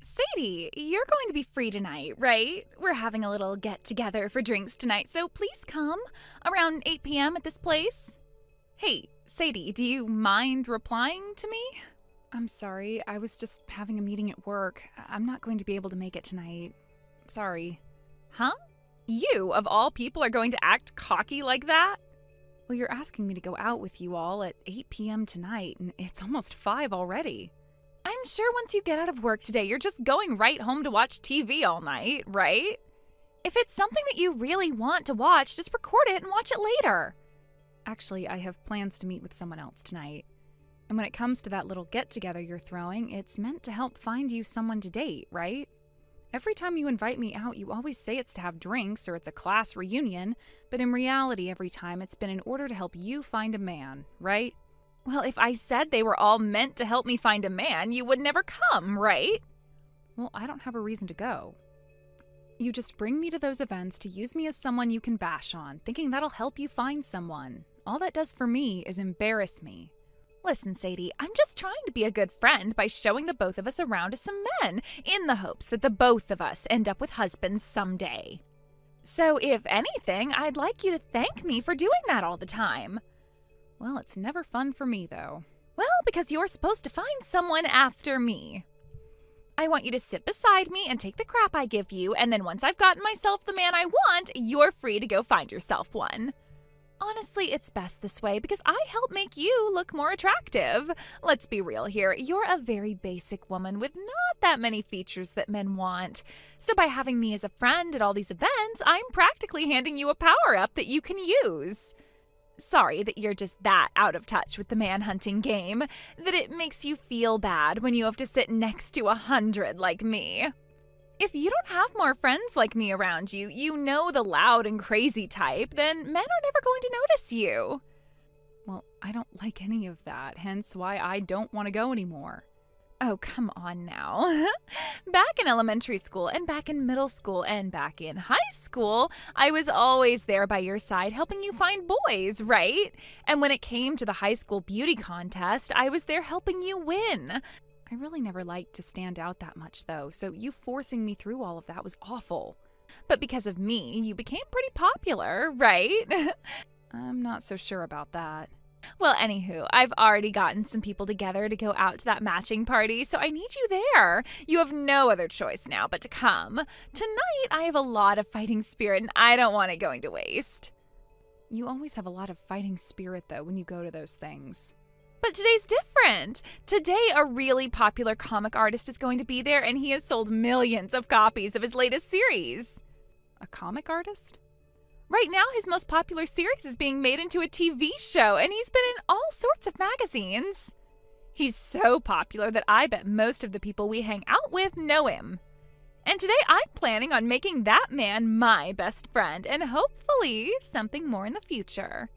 Sadie, you're going to be free tonight, right? We're having a little get together for drinks tonight, so please come around 8 p.m. at this place. Hey, Sadie, do you mind replying to me? I'm sorry, I was just having a meeting at work. I'm not going to be able to make it tonight. Sorry. Huh? You, of all people, are going to act cocky like that? Well, you're asking me to go out with you all at 8 p.m. tonight, and it's almost 5 already. I'm sure once you get out of work today, you're just going right home to watch TV all night, right? If it's something that you really want to watch, just record it and watch it later. Actually, I have plans to meet with someone else tonight. And when it comes to that little get-together you're throwing, it's meant to help find you someone to date, right? Every time you invite me out, you always say it's to have drinks or it's a class reunion, but in reality, every time it's been in order to help you find a man, right? Well, if I said they were all meant to help me find a man, you would never come, right? Well, I don't have a reason to go. You just bring me to those events to use me as someone you can bash on, thinking that'll help you find someone. All that does for me is embarrass me. Listen, Sadie, I'm just trying to be a good friend by showing the both of us around to some men, in the hopes that the both of us end up with husbands someday. So, if anything, I'd like you to thank me for doing that all the time. Well, it's never fun for me, though. Well, because you're supposed to find someone after me. I want you to sit beside me and take the crap I give you, and then once I've gotten myself the man I want, you're free to go find yourself one. Honestly, it's best this way because I help make you look more attractive. Let's be real here. You're a very basic woman with not that many features that men want. So by having me as a friend at all these events, I'm practically handing you a power-up that you can use. Sorry that you're just that out of touch with the man-hunting game, that it makes you feel bad when you have to sit next to 100 like me. If you don't have more friends like me around you, you know the loud and crazy type, then men are never going to notice you. Well, I don't like any of that, hence why I don't want to go anymore. Oh, come on now. Back in elementary school and back in middle school and back in high school, I was always there by your side helping you find boys, right? And when it came to the high school beauty contest, I was there helping you win. I really never liked to stand out that much, though, so you forcing me through all of that was awful. But because of me, you became pretty popular, right? I'm not so sure about that. Well, anywho, I've already gotten some people together to go out to that matching party, so I need you there. You have no other choice now but to come. Tonight, I have a lot of fighting spirit, and I don't want it going to waste. You always have a lot of fighting spirit, though, when you go to those things. But today's different. Today, a really popular comic artist is going to be there, and he has sold millions of copies of his latest series. A comic artist? Right now, his most popular series is being made into a TV show, and he's been in all sorts of magazines. He's so popular that I bet most of the people we hang out with know him. And today, I'm planning on making that man my best friend, and hopefully something more in the future.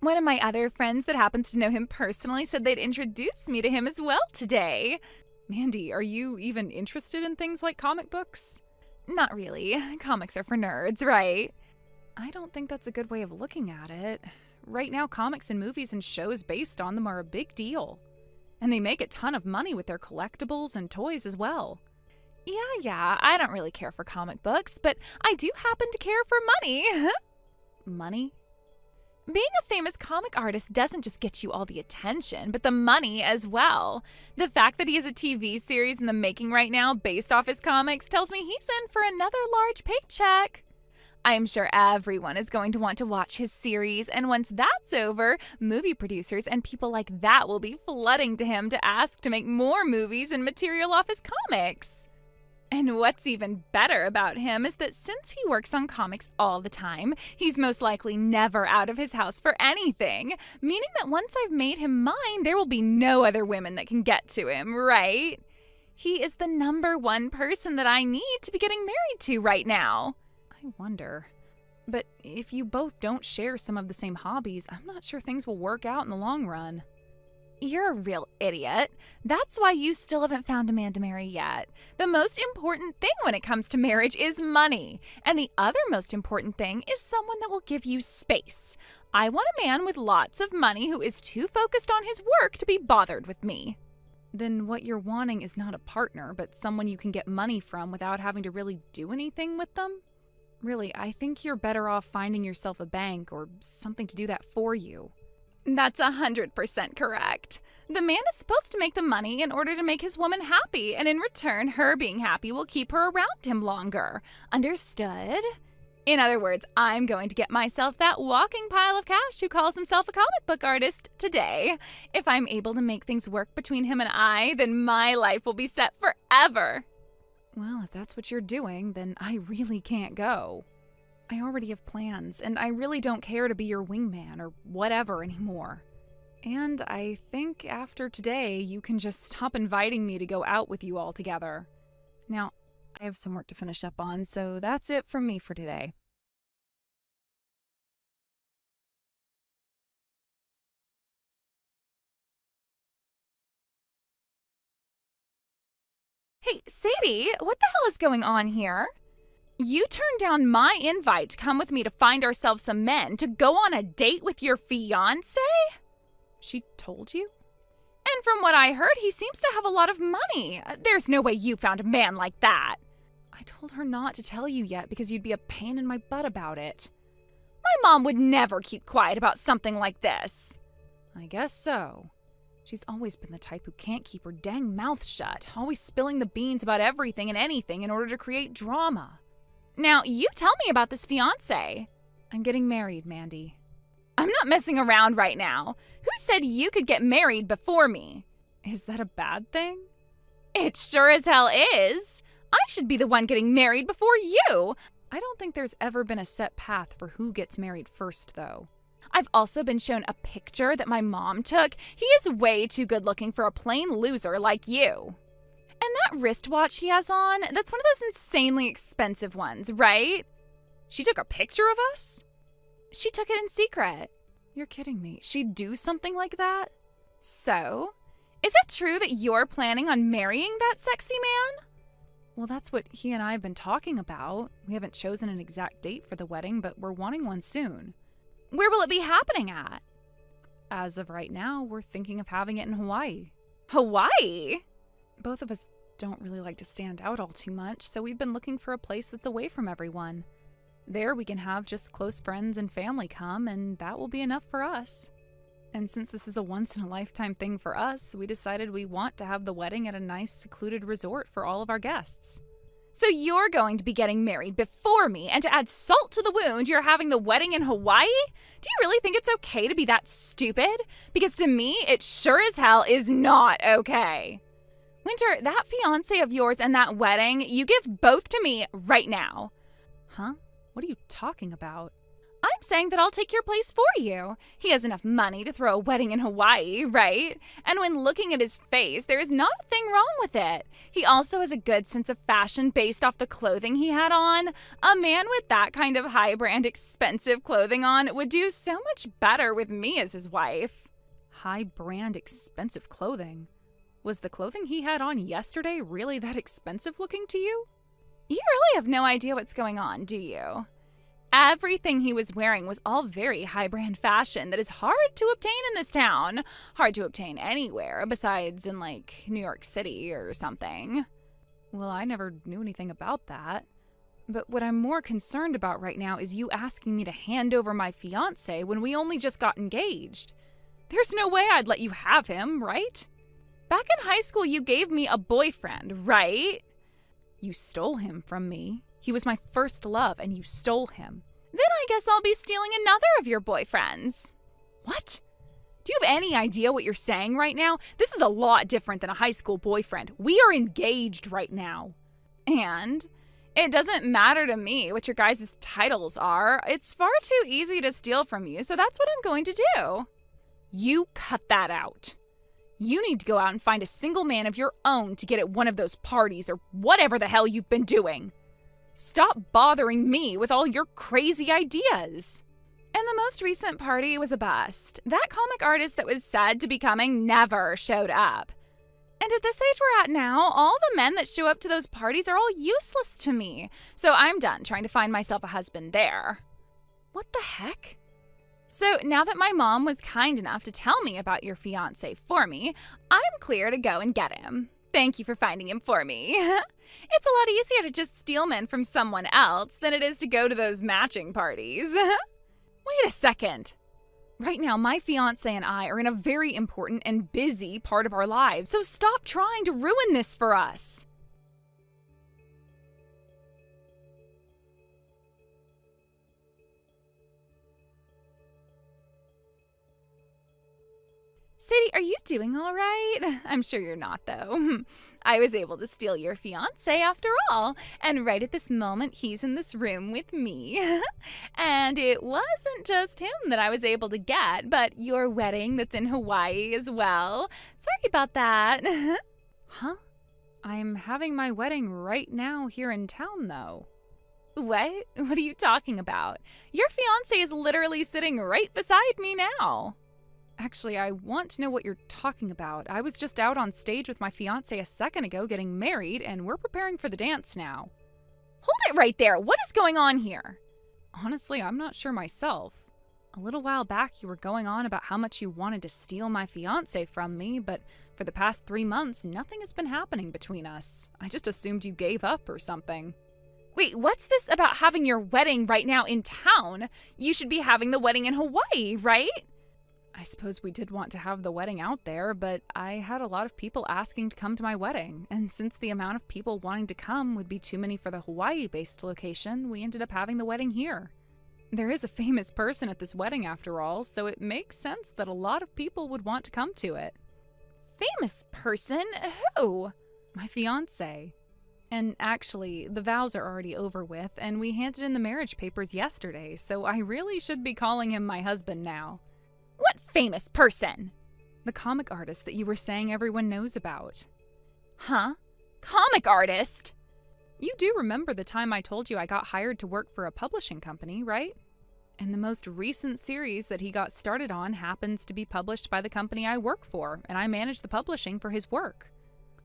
One of my other friends that happens to know him personally said they'd introduce me to him as well today. Mandy, are you even interested in things like comic books? Not really. Comics are for nerds, right? I don't think that's a good way of looking at it. Right now, comics and movies and shows based on them are a big deal. And they make a ton of money with their collectibles and toys as well. Yeah, I don't really care for comic books, but I do happen to care for money. Money? Being a famous comic artist doesn't just get you all the attention, but the money as well. The fact that he has a TV series in the making right now based off his comics tells me he's in for another large paycheck. I'm sure everyone is going to want to watch his series, and once that's over, movie producers and people like that will be flooding to him to ask to make more movies and material off his comics. And what's even better about him is that since he works on comics all the time, he's most likely never out of his house for anything, meaning that once I've made him mine, there will be no other women that can get to him, right? He is the number one person that I need to be getting married to right now. I wonder. But if you both don't share some of the same hobbies, I'm not sure things will work out in the long run. You're a real idiot. That's why you still haven't found a man to marry yet. The most important thing when it comes to marriage is money. And the other most important thing is someone that will give you space. I want a man with lots of money who is too focused on his work to be bothered with me. then what you're wanting is not a partner, but someone you can get money from without having to really do anything with them? Really, I think you're better off finding yourself a bank or something to do that for you. That's 100% correct. The man is supposed to make the money in order to make his woman happy, and in return, her being happy will keep her around him longer. Understood? In other words, I'm going to get myself that walking pile of cash who calls himself a comic book artist today. If I'm able to make things work between him and I, then my life will be set forever. Well, if that's what you're doing, then I really can't go. I already have plans, and I really don't care to be your wingman or whatever anymore. And I think after today, you can just stop inviting me to go out with you all together. Now, I have some work to finish up on, so that's it from me for today. Hey, Sadie, what the hell is going on here? You turned down my invite to come with me to find ourselves some men to go on a date with your fiancé? She told you? And from what I heard, he seems to have a lot of money. There's no way you found a man like that. I told her not to tell you yet because you'd be a pain in my butt about it. My mom would never keep quiet about something like this. I guess so. She's always been the type who can't keep her dang mouth shut, always spilling the beans about everything and anything in order to create drama. Now, you tell me about this fiancé. I'm getting married, Mandy. I'm not messing around right now. Who said you could get married before me? Is that a bad thing? It sure as hell is. I should be the one getting married before you. I don't think there's ever been a set path for who gets married first, though. I've also been shown a picture that my mom took. He is way too good looking for a plain loser like you. And that wristwatch he has on, that's one of those insanely expensive ones, right? She took a picture of us? She took it in secret. You're kidding me. She'd do something like that? So, is it true that you're planning on marrying that sexy man? Well, that's what he and I have been talking about. We haven't chosen an exact date for the wedding, but we're wanting one soon. Where will it be happening at? As of right now, we're thinking of having it in Hawaii. Hawaii? Both of us don't really like to stand out all too much, so we've been looking for a place that's away from everyone. There we can have just close friends and family come, and that will be enough for us. And since this is a once-in-a-lifetime thing for us, we decided we want to have the wedding at a nice secluded resort for all of our guests. So you're going to be getting married before me, and to add salt to the wound, you're having the wedding in Hawaii? Do you really think it's okay to be that stupid? Because to me, it sure as hell is not okay. Winter, that fiancé of yours and that wedding, you give both to me right now. Huh? What are you talking about? I'm saying that I'll take your place for you. He has enough money to throw a wedding in Hawaii, right? And when looking at his face, there is not a thing wrong with it. He also has a good sense of fashion based off the clothing he had on. A man with that kind of high-brand expensive clothing on would do so much better with me as his wife. High-brand expensive clothing? Was the clothing he had on yesterday really that expensive looking to you? You really have no idea what's going on, do you? Everything he was wearing was all very high-brand fashion that is hard to obtain in this town. Hard to obtain anywhere besides in, like, New York City or something. Well, I never knew anything about that. But what I'm more concerned about right now is you asking me to hand over my fiancé when we only just got engaged. There's no way I'd let you have him, right? Back in high school, you gave me a boyfriend, right? You stole him from me. He was my first love, and you stole him. Then I guess I'll be stealing another of your boyfriends. What? Do you have any idea what you're saying right now? This is a lot different than a high school boyfriend. We are engaged right now. And it doesn't matter to me what your guys' titles are. It's far too easy to steal from you, so that's what I'm going to do. You cut that out. You need to go out and find a single man of your own to get at one of those parties or whatever the hell you've been doing. Stop bothering me with all your crazy ideas. And the most recent party was a bust. That comic artist that was said to be coming never showed up. And at this age we're at now, all the men that show up to those parties are all useless to me. So I'm done trying to find myself a husband there. What the heck? So now that my mom was kind enough to tell me about your fiance for me, I'm clear to go and get him. Thank you for finding him for me. It's a lot easier to just steal men from someone else than it is to go to those matching parties. Wait a second. Right now, my fiancé and I are in a very important and busy part of our lives, so stop trying to ruin this for us. Sadie, are you doing all right? I'm sure you're not, though. I was able to steal your fiancé after all, and right at this moment, he's in this room with me. And it wasn't just him that I was able to get, but your wedding that's in Hawaii as well. Sorry about that. Huh? I'm having my wedding right now here in town, though. What? What are you talking about? Your fiancé is literally sitting right beside me now. Actually, I want to know what you're talking about. I was just out on stage with my fiancé a second ago getting married, and we're preparing for the dance now. Hold it right there. What is going on here? Honestly, I'm not sure myself. A little while back, you were going on about how much you wanted to steal my fiancé from me, but for the past 3 months, nothing has been happening between us. I just assumed you gave up or something. Wait, what's this about having your wedding right now in town? You should be having the wedding in Hawaii, right? I suppose we did want to have the wedding out there, but I had a lot of people asking to come to my wedding, and since the amount of people wanting to come would be too many for the Hawaii-based location, we ended up having the wedding here. There is a famous person at this wedding after all, so it makes sense that a lot of people would want to come to it. Famous person? Who? My fiancé. And actually, the vows are already over with, and we handed in the marriage papers yesterday, so I really should be calling him my husband now. What famous person? The comic artist that you were saying everyone knows about. Huh? Comic artist? You do remember the time I told you I got hired to work for a publishing company, right? And the most recent series that he got started on happens to be published by the company I work for, and I manage the publishing for his work.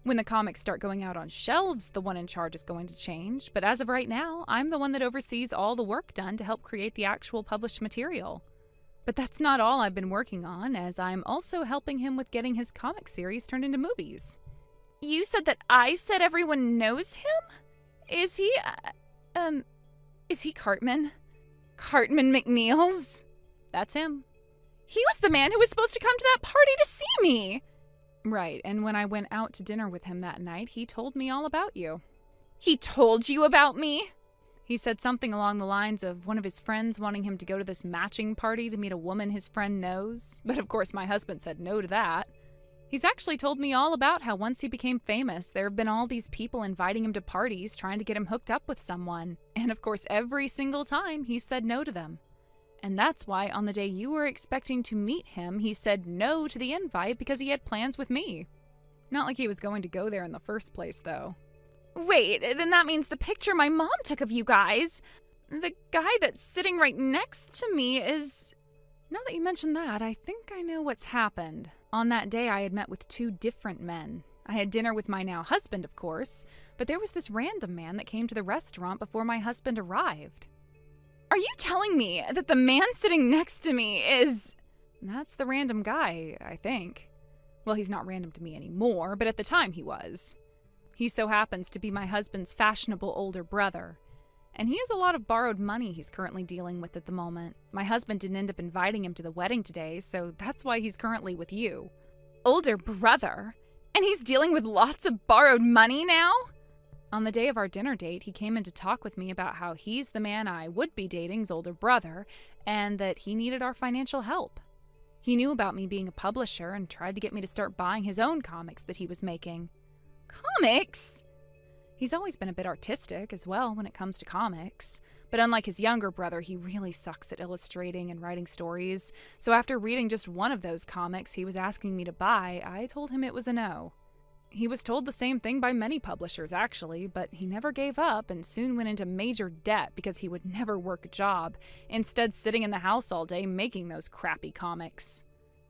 When the comics start going out on shelves, the one in charge is going to change, but as of right now, I'm the one that oversees all the work done to help create the actual published material. But that's not all I've been working on, as I'm also helping him with getting his comic series turned into movies. You said that I said everyone knows him? Is he Cartman? Cartman McNeils? That's him. He was the man who was supposed to come to that party to see me! Right, and when I went out to dinner with him that night, he told me all about you. He told you about me? He said something along the lines of one of his friends wanting him to go to this matching party to meet a woman his friend knows, but of course my husband said no to that. He's actually told me all about how once he became famous, there have been all these people inviting him to parties trying to get him hooked up with someone, and of course every single time he said no to them. And that's why on the day you were expecting to meet him, he said no to the invite because he had plans with me. Not like he was going to go there in the first place, though. Wait, then that means the picture my mom took of you guys. The guy that's sitting right next to me is... Now that you mention that, I think I know what's happened. On that day, I had met with 2 different men. I had dinner with my now husband, of course, but there was this random man that came to the restaurant before my husband arrived. Are you telling me that the man sitting next to me is... That's the random guy, I think. Well, he's not random to me anymore, but at the time he was. He so happens to be my husband's fashionable older brother. And he has a lot of borrowed money he's currently dealing with at the moment. My husband didn't end up inviting him to the wedding today, so that's why he's currently with you. Older brother? And he's dealing with lots of borrowed money now? On the day of our dinner date, he came in to talk with me about how he's the man I would be dating's older brother, and that he needed our financial help. He knew about me being a publisher and tried to get me to start buying his own comics that he was making. Comics? He's always been a bit artistic as well when it comes to comics, but unlike his younger brother, he really sucks at illustrating and writing stories, so after reading just one of those comics he was asking me to buy, I told him it was a no. He was told the same thing by many publishers, actually, but he never gave up and soon went into major debt because he would never work a job, instead sitting in the house all day making those crappy comics.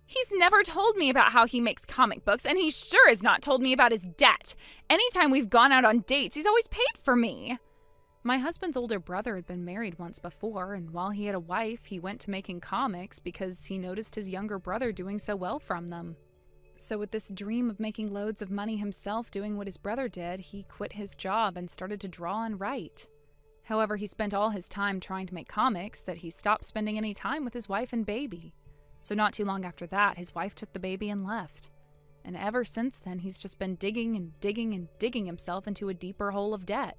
He's never told me about how he makes comic books, and he sure has not told me about his debt. Anytime we've gone out on dates, he's always paid for me. My husband's older brother had been married once before, and while he had a wife, he went to making comics because he noticed his younger brother doing so well from them. So with this dream of making loads of money himself doing what his brother did, he quit his job and started to draw and write. However, he spent all his time trying to make comics that he stopped spending any time with his wife and baby. So not too long after that, his wife took the baby and left. And ever since then, he's just been digging and digging and digging himself into a deeper hole of debt.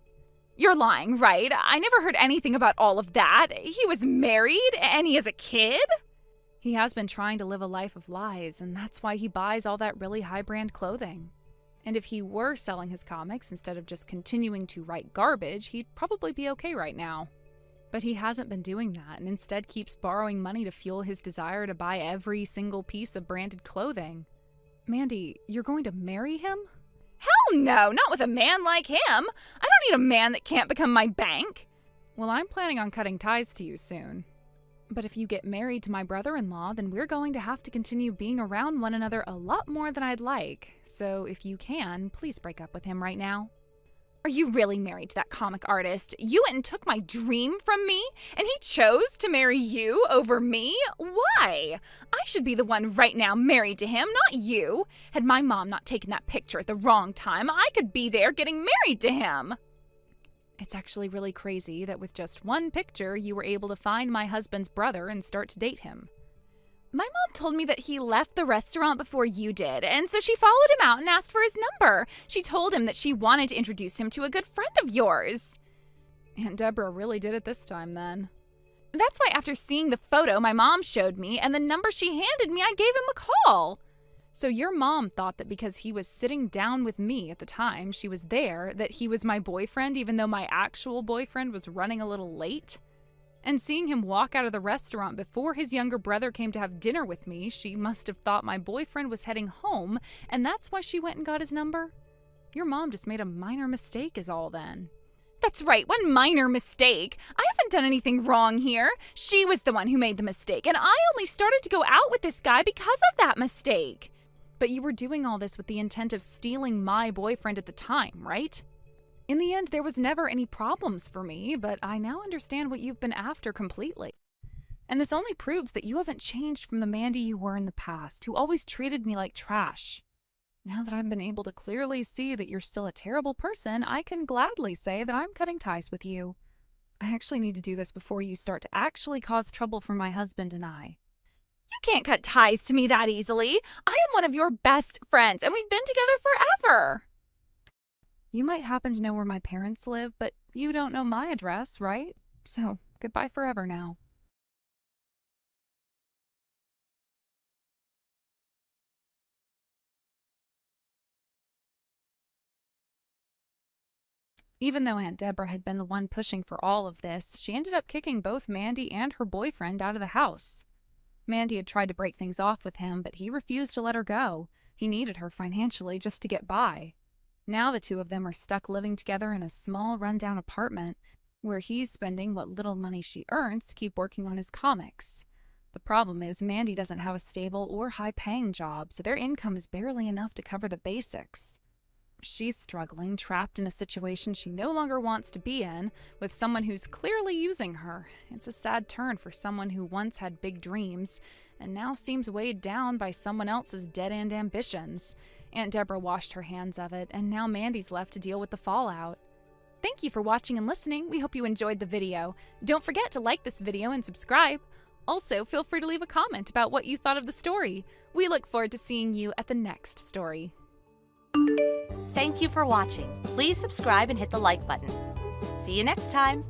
You're lying, right? I never heard anything about all of that. He was married and he has a kid? He has been trying to live a life of lies, and that's why he buys all that really high-brand clothing. And if he were selling his comics instead of just continuing to write garbage, he'd probably be okay right now. But he hasn't been doing that, and instead keeps borrowing money to fuel his desire to buy every single piece of branded clothing. Mandy, you're going to marry him? Hell no, not with a man like him. I don't need a man that can't become my bank. Well, I'm planning on cutting ties to you soon. But if you get married to my brother-in-law, then we're going to have to continue being around one another a lot more than I'd like. So if you can, please break up with him right now. Are you really married to that comic artist? You went and took my dream from me, and he chose to marry you over me? Why? I should be the one right now married to him, not you. Had my mom not taken that picture at the wrong time, I could be there getting married to him. It's actually really crazy that with just one picture, you were able to find my husband's brother and start to date him. My mom told me that he left the restaurant before you did, and so she followed him out and asked for his number. She told him that she wanted to introduce him to a good friend of yours. Aunt Deborah really did it this time, then. That's why after seeing the photo my mom showed me and the number she handed me, I gave him a call. So your mom thought that because he was sitting down with me at the time she was there, that he was my boyfriend even though my actual boyfriend was running a little late? And seeing him walk out of the restaurant before his younger brother came to have dinner with me, she must have thought my boyfriend was heading home, and that's why she went and got his number? Your mom just made a minor mistake is all then. That's right, one minor mistake. I haven't done anything wrong here. She was the one who made the mistake, and I only started to go out with this guy because of that mistake. But you were doing all this with the intent of stealing my boyfriend at the time, right? In the end, there was never any problems for me, but I now understand what you've been after completely. And this only proves that you haven't changed from the Mandy you were in the past, who always treated me like trash. Now that I've been able to clearly see that you're still a terrible person, I can gladly say that I'm cutting ties with you. I actually need to do this before you start to actually cause trouble for my husband and I. You can't cut ties to me that easily. I am one of your best friends, and we've been together forever. You might happen to know where my parents live, but you don't know my address, right? So, goodbye forever now. Even though Aunt Deborah had been the one pushing for all of this, she ended up kicking both Mandy and her boyfriend out of the house. Mandy had tried to break things off with him, but he refused to let her go. He needed her financially just to get by. Now the two of them are stuck living together in a small rundown apartment where he's spending what little money she earns to keep working on his comics. The problem is Mandy doesn't have a stable or high-paying job, so their income is barely enough to cover the basics. She's struggling, trapped in a situation she no longer wants to be in, with someone who's clearly using her. It's a sad turn for someone who once had big dreams, and now seems weighed down by someone else's dead-end ambitions. Aunt Deborah washed her hands of it, and now Mandy's left to deal with the fallout. Thank you for watching and listening. We hope you enjoyed the video. Don't forget to like this video and subscribe. Also, feel free to leave a comment about what you thought of the story. We look forward to seeing you at the next story. Thank you for watching. Please subscribe and hit the like button. See you next time.